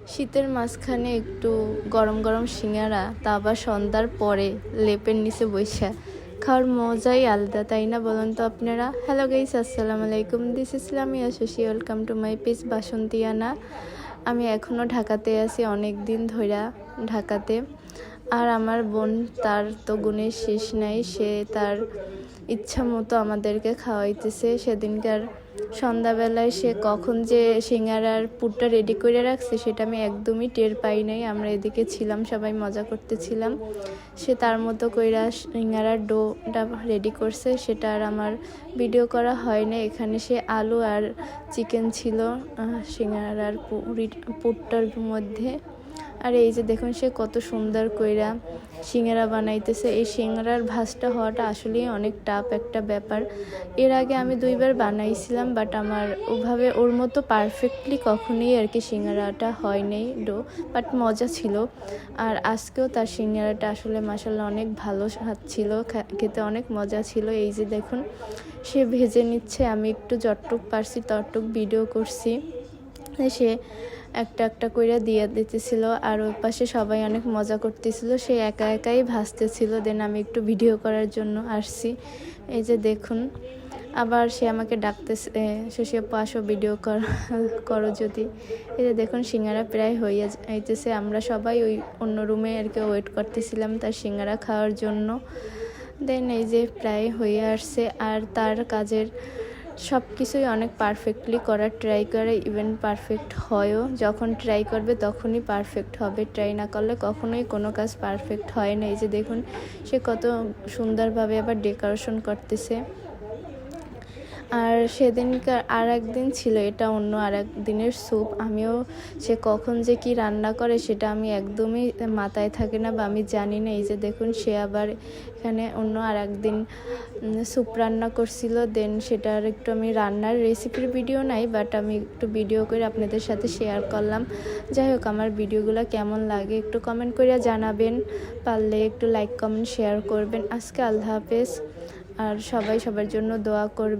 শীতের মাঝখানে একটু গরম গরম সিঙ্গারা, তা আবার সন্ধ্যার পরে লেপের নিচে বইসা খাওয়ার মজাই আলাদা, তাই না বলুন তো আপনারা? হ্যালো গাইস, আসসালামু আলাইকুম। This is Lamia Shoshi, welcome to my page Basanti Ana. আমি এখনও ঢাকাতে আছি, অনেক দিন ধইরা ঢাকাতে। আর আমার বোন, তার তো গুণের শেষ নাই, সে তার ইচ্ছা মতো আমাদেরকে খাওয়াইতেছে। সেদিনকার সন্ধ্যাবেলায় সে কখন যে সিঙ্গারার পুরটা রেডি করে রাখছে সেটা আমি একদমই টের পাই নাই। আমরা এদিকে ছিলাম, সবাই মজা করতেছিলাম। সে তার মতো কইরা সিঙ্গারার ডোটা রেডি করছে, সেটা আর আমার ভিডিও করা হয় না। এখানে সে আলু আর চিকেন ছিল সিঙ্গারার পুরটার মধ্যে। আর এই যে দেখুন সে কত সুন্দর কইরা সিঙ্গারা বানাইতেছে। এই সিঙ্গারার ভাজটা হওয়াটা আসলেই অনেক টাফ একটা ব্যাপার। এর আগে আমি 2বার বানাইছিলাম, বাট আমার ওভাবে ওর মতো পারফেক্টলি কখনোই আর কি সিঙ্গারাটা হয় নাই ডো, বাট মজা ছিল। আর আজকেও তার সিঙ্গারাটা আসলে মাশাআল্লাহ অনেক ভালো স্বাদ ছিল, খেতে অনেক মজা ছিল। এই যে দেখুন সে ভেজে নিচ্ছে, আমি একটু যতটুক পারছি ততটুক ভিডিও করছি। সে একটা একটা করে দিয়ে দিতেছিল, আর ওই পাশে সবাই অনেক মজা করতেছিল। সে একা একাই ভাজতেছিল, দেন আমি একটু ভিডিও করার জন্য আসছি। এই যে দেখুন আবার সে আমাকে ডাকতেছে, শশী আপু আসো ভিডিও করো যদি। এই যে দেখুন সিঙ্গারা প্রায় হয়ে যাইতেছে। আমরা সবাই ওই অন্য রুমে আর কি ওয়েট করতেছিলাম তার সিঙ্গারা খাওয়ার জন্য। দেন এই যে প্রায় হয়ে আসছে। আর তার কাজের সব কিছুই অনেক পারফেক্টলি করার ট্রাই করে, ইভেন পারফেক্ট হয়ও। যখন ট্রাই করবে তখনই পারফেক্ট হবে, ট্রাই না করলে কখনোই কোনো কাজ পারফেক্ট হয় না। এই যে দেখুন সে কত সুন্দরভাবে আবার ডেকোরেশন করতেছে। আর সেদিনকার আর একদিন ছিল, এটা অন্য আর একদিনের স্যুপ। আমিও সে কখন যে কি রান্না করে সেটা আমি একদমই মাথায় থাকে না বা আমি জানি না। এই যে দেখুন সে আবার এখানে অন্য আর একদিন স্যুপ রান্না করছিল। দেন সেটার একটু আমি রান্নার রেসিপির ভিডিও নাই, বাট আমি একটু ভিডিও করে আপনাদের সাথে শেয়ার করলাম। যাই হোক, আমার ভিডিওগুলো কেমন লাগে একটু কমেন্ট করে জানাবেন, পারলে একটু লাইক কমেন্ট শেয়ার করবেন। আজকে আল্লাহ হাফেজ, আর সবাই সবার জন্য দোয়া করবেন।